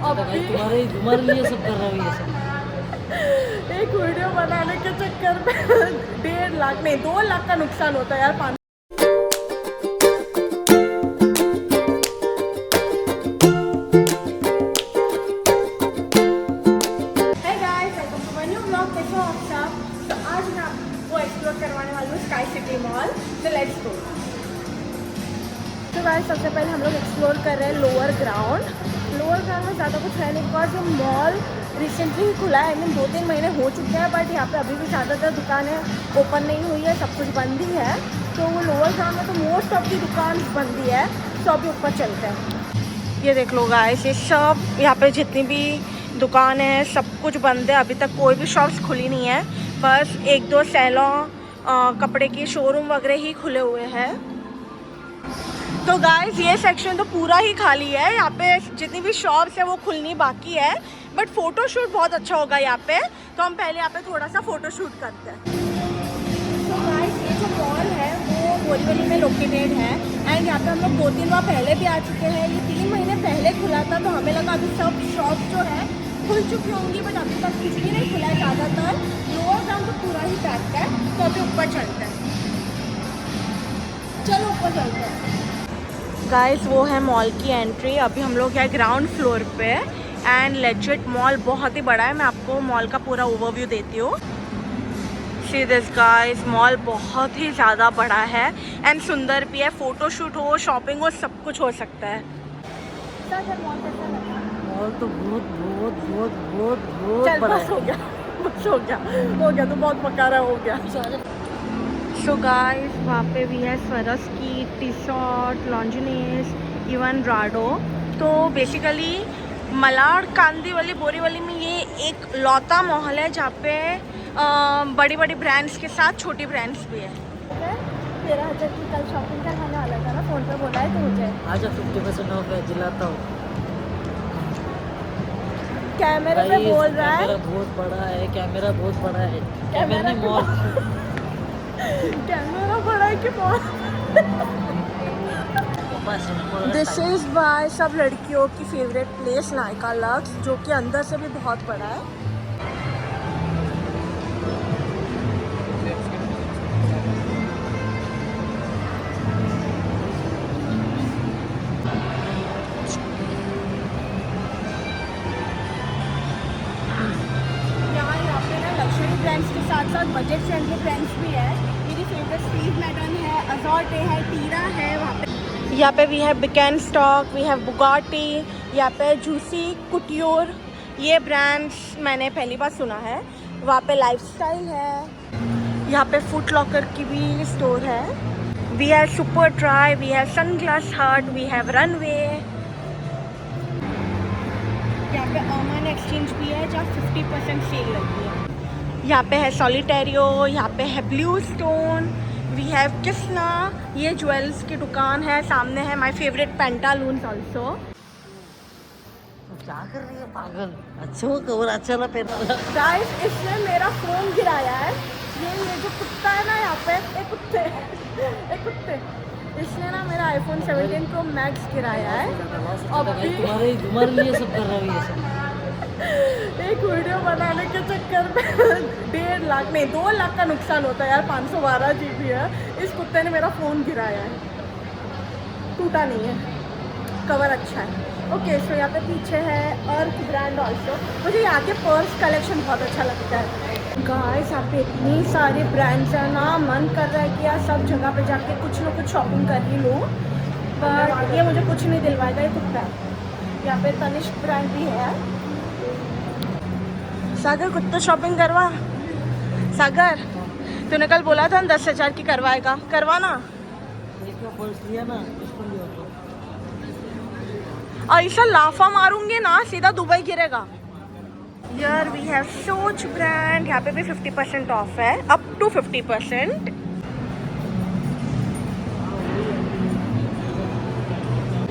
तो गाइस तुम्हारे लिए सब कर रहा हूँ ये सब। एक वीडियो बनाने के चक्कर में 1.5 लाख नहीं 2 लाख का नुकसान होता है यार। कैसे हो आप सब? तो आज मैं आपको एक्सप्लोर करवाने वाली हूँ स्काई सिटी मॉल। तो लेट्स गो। तो गाइस सबसे पहले हम लोग एक्सप्लोर कर रहे हैं लोअर ग्राउंड में ज़्यादा कुछ है नहीं बिकॉज ये मॉल रिसेंटली ही खुला है। आई मीन 2-3 महीने हो चुके हैं बट यहाँ पे अभी भी ज़्यादातर दुकानें ओपन नहीं हुई है, सब कुछ बंद ही है। तो वो लोअर ग्राउंड में तो मोस्ट ऑफ दी दुकान बंद ही है। तो अभी ऊपर चलते हैं। ये देख लो गाइस, ये सब यहाँ पे जितनी भी दुकान है सब कुछ बंद है। अभी तक कोई भी शॉप्स खुली नहीं है, बस 1-2 सैलून कपड़े की शोरूम वगैरह ही खुले हुए हैं। तो गाइस ये सेक्शन तो पूरा ही खाली है। यहाँ पे जितनी भी शॉप्स है वो खुलनी बाकी है, बट फ़ोटो शूट बहुत अच्छा होगा यहाँ पे। तो हम पहले यहाँ पे थोड़ा सा फ़ोटो शूट करते हैं। तो गाइस ये जो मॉल है वो बोरीवली में लोकेटेड है एंड यहाँ पे हम लोग 2-3 बार पहले भी आ चुके हैं। ये 3 महीने पहले खुला था, तो हमें लगा अभी सब शॉप जो है खुल चुकी होंगी, बट अभी तक कुछ भी नहीं खुला है। ज़्यादातर लोअर ग्राउंड तो पूरा ही पैक्ड है। तो अभी ऊपर चलते हैं, चलो ऊपर चलते हैं। गाइस वो है मॉल की एंट्री। अभी हम लोग हैं ग्राउंड फ्लोर पे एंड लेजिट मॉल बहुत ही बड़ा है। मैं आपको मॉल का पूरा ओवरव्यू देती हूँ। सी दिस गाइस, मॉल बहुत ही ज़्यादा बड़ा है एंड सुंदर भी है। फ़ोटो शूट हो, शॉपिंग हो, सब कुछ हो सकता है। मॉल तो बहुत बहुत बहुत बहुत बहुत बड़ा है। हो गया तो बहुत मकारा हो गया। सो गाइस वहाँ पे भी है स्वरस्की, टी शर्ट, लॉन्जिनेस, इवन राडो। तो बेसिकली मलाड, कांदीवली, बोरीवली में ये एक लौता मॉल है जहाँ पे बड़ी बड़ी ब्रांड्स के साथ छोटी ब्रांड्स भी है। 13,000 की कल शॉपिंग करवाने वाला था ना, फ़ोन पे बोला है तो मुझे आज 50% ऑफ है, दिलाता हूँ। कैमरे पे बोल रहा है। कैमरा बहुत बड़ा है, कैमरा बहुत बड़ा है। कैमरा मॉल कैमरा बड़ा है कि मॉल। दिस इज बाय सब लड़कियों की फेवरेट प्लेस नायका लक्स, जो कि अंदर से भी बहुत बड़ा है। यहाँ पे ना लग्जरी ब्रांड्स के साथ साथ बजट फ्रेंडली ब्रांड्स भी है। मेरी फेवरेट स्टीव मैडन है, अजॉर्टे है, टीरा है। वहाँ पे यहाँ पे भी है Birkenstock, we have Bugatti, यहाँ पे जूसी, कुट्योर, ये ब्रांड्स मैंने पहली बार सुना है। वहाँ पे लाइफस्टाइल है, यहाँ पे फुट लॉकर की भी स्टोर है। We have Superdry, we have Sunglass Hut, we have Runway. यहाँ पे ऑनलाइन एक्सचेंज भी है जहाँ 50% सेल लगी है। यहाँ पे है सॉलिटेरियो, यहाँ पे है BlueStone, we have Kisna, ये ज्वेल्स की दुकान है। सामने है माय फेवरेट पेंटालून्स ऑल्सो। क्या कर रही है पागल? अच्छा वो कवर अच्छा ना पहना। गाइस इसने मेरा फोन गिराया है। ये जो कुत्ता है ना यहाँ पे, एक कुत्ते इसने ना मेरा iPhone 17 Pro Max गिराया है। तुम्हारे लिए सब कर रहा हूँ ये सब। एक वीडियो बनाने के चक्कर में 1.5 लाख नहीं 2 लाख का नुकसान होता है यार। 512 GB है। इस कुत्ते ने मेरा फ़ोन गिराया है, टूटा नहीं है, कवर अच्छा है। ओके सो यहाँ पे पीछे है अर्थ ब्रांड ऑल्सो। मुझे यहाँ के पर्स कलेक्शन बहुत अच्छा लगता है। गाइस यहाँ पे इतनी सारी ब्रांड्स हैं ना, मन कर रहा है कि यार सब जगह पे जाके कुछ ना कुछ शॉपिंग कर ही लूँ, बट ये मुझे कुछ नहीं दिलवाएगा ये कुत्ता। यहाँ पे तनिष्क ब्रांड भी है। सागर कुत्ता शॉपिंग करवा। सागर तूने कल बोला था 10,000 की करवाएगा, करवाना। पर्स लिया ना, इसको लिया तो। ऐसा लाफा मारूंगे ना सीधा दुबई गिरेगा। Here we have सोच ब्रांड, यहाँ पे भी 50% ऑफ है, अप टू 50%।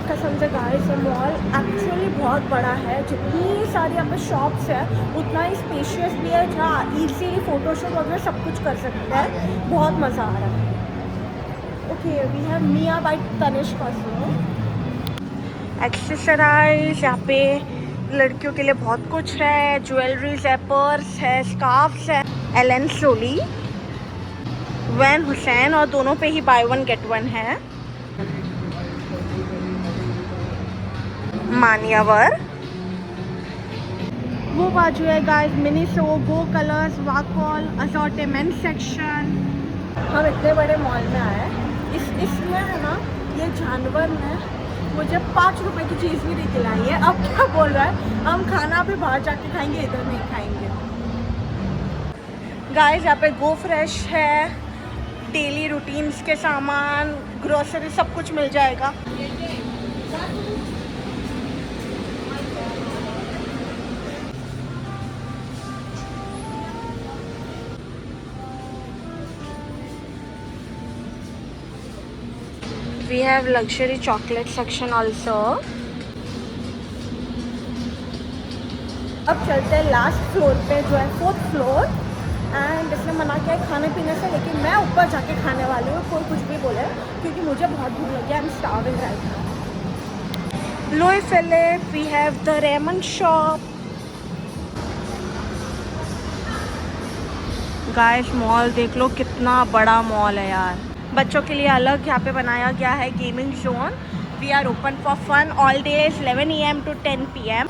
कसम से गाइस मॉल एक्चुअली बहुत बड़ा है। जितनी सारी यहाँ पे शॉप्स है उतना ही स्पेशियस भी है, जहाँ इजीली फोटोशूट वगैरह सब कुछ कर सकते हैं। बहुत मज़ा आ रहा है। Okay we have Mia by Tanishq also. Accessorize यहाँ पे लड़कियों के लिए बहुत कुछ है, ज्वेलरीज है, पर्स है, स्कार्फ्स है। एलन सोली, वैन हुसैन, और दोनों पे ही बाय वन गेट वन है। मान्यवर, वो बाजू है गाइस मिनीसो, गो कलर्स, वाकॉल, असॉर्टिमेंट सेक्शन। हम इतने बड़े मॉल में आए हैं, इसमें है ना ये जानवर ने मुझे 5 रुपए की चीज़ भी नहीं खिलाई है। अब क्या बोल रहा है हम खाना भी बाहर जाके खाएंगे, इधर नहीं खाएंगे। गाइस यहाँ पे गो फ्रेश है, डेली रूटीन्स के सामान, ग्रोसरी सब कुछ मिल जाएगा। We have luxury chocolate section also. अब चलते हैं लास्ट फ्लोर पे जो है 4th फ्लोर। एंड इसने मना किया है खाने पीने से, लेकिन मैं ऊपर जाके खाने वाली हूँ, कोई कुछ भी बोले, क्योंकि मुझे बहुत भूख लगी है। I am starving right now. Louis Philippe, we have the ramen shop. Guys mall देख लो, कितना बड़ा मॉल है यार। बच्चों के लिए अलग यहाँ पे बनाया गया है gaming zone. We are open for fun all days 11 AM to 10 PM।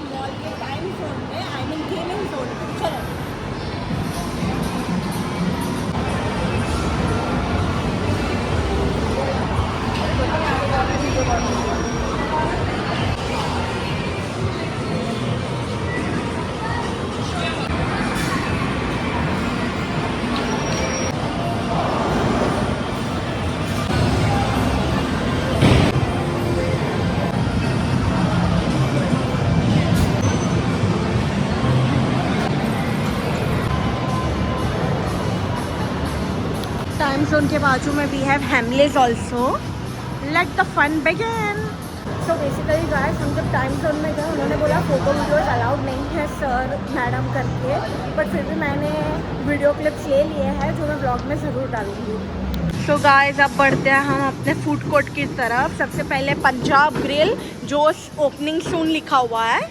Mall के टाइम जोन में, आई मीन गेमिंग जोन में। चलो टाइम जोन के बाजू में we have Hamleys also. Let the fun begin. So basically guys हम जब time zone में गए, उन्होंने बोला फोटो वीडियोस अलाउड नहीं है सर मैडम करके, बट फिर भी मैंने वीडियो क्लिप्स ले लिए हैं जो मैं ब्लॉग में ज़रूर डालूंगी। सो गाइस अब बढ़ते हैं हम अपने फूड कोर्ट की तरफ। सबसे पहले पंजाब ग्रिल, जो ओपनिंग सून लिखा हुआ है।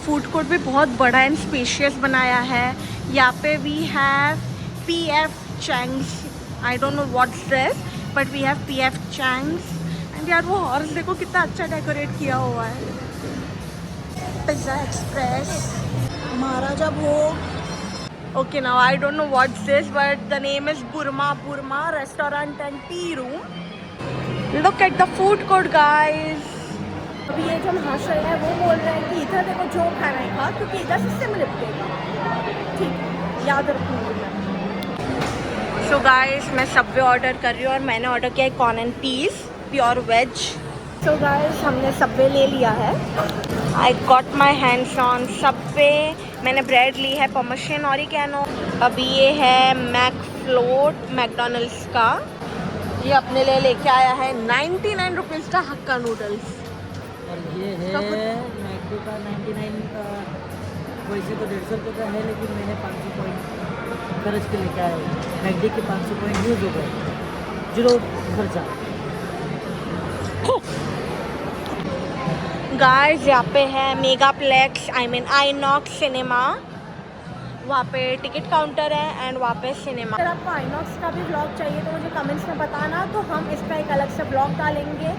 फूड कोर्ट भी बहुत बड़ा एंड स्पेशियस बनाया है। यहाँ पे we have PF Chang's, I don't know what's this, but we have PF Chang's। And यार वो हॉर्स देखो कितना अच्छा डेकोरेट किया हुआ है। Pizza express, Maharaja Bhog. Okay now I don't know what's this, but the name is Burma restaurant and tea room. Look at the food court guys. अभी ये जो महाशय है वो बोल रहे हैं कि इधर देखो जो खाना है खा, क्योंकि इधर से मिलेगा। ठीक, याद रखूँगी मैं। सो गाइस मैं सबवे ऑर्डर कर रही हूँ और मैंने ऑर्डर किया है corn and peas pure veg. So guys हमने सबवे ले लिया है। I got my hands on Subway. मैंने ब्रेड ली है परमेशन ऑरिगेनो। अभी ये है मैक फ्लोट मैकडोनल्ड्स का, ये अपने लिए लेके आया है 99 रुपीज़ का हक्का नूडल्स। और ये है मैकडो का 99 का, वैसे तो 150 रुपये का है, लेकिन मैंने 500 पॉइंट खर्च के लेके आया हूँ। मैकडी के 500 पॉइंट यूज हो गए, 0 खर्चा। गाइस यहाँ पे है मेगाप्लेक्स, आई मीन आईनॉक्स सिनेमा। वहाँ पे टिकट काउंटर है एंड वहाँ पे सिनेमा। अगर आपको आईनॉक्स का भी ब्लॉग चाहिए तो मुझे कमेंट्स में बताना, तो हम इसका एक अलग से ब्लॉग डालेंगे।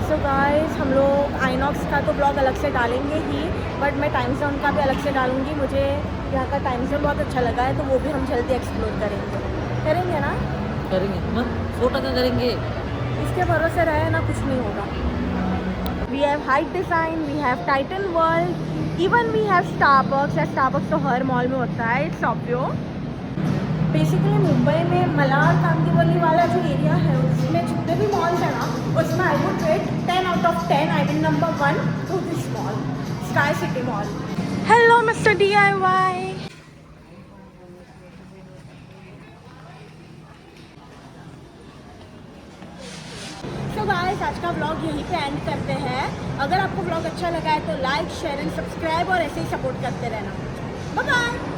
सो गाइस हम लोग आईनॉक्स का तो ब्लॉग अलग से डालेंगे ही, बट मैं टाइम जोन का भी अलग से डालूंगी। मुझे यहाँ का टाइम जोन बहुत अच्छा लगा है, तो वो भी हम जल्दी एक्सप्लोर करेंगे ना? करेंगे, 100% करेंगे। इसके भरोसे रहे ना, कुछ नहीं होगा। We have Hidesign, we have Titan World, even we have Starbucks. Starbucks तो हर मॉल में होता है, इट्स ऑब्वियस। बेसिकली मुंबई में मलाड कांदिवली वाला जो एरिया है, उसमें जितने भी मॉल्स हैं ना, उसमें I would rate 10 out of 10। I mean number 1 to this mall, Sky City Mall. Hello mister DIY। तो गाइस आज का व्लॉग यहीं पे एंड करते हैं। अगर आपको व्लॉग अच्छा लगा है तो लाइक शेयर एंड सब्सक्राइब और ऐसे ही सपोर्ट करते रहना। Bye bye.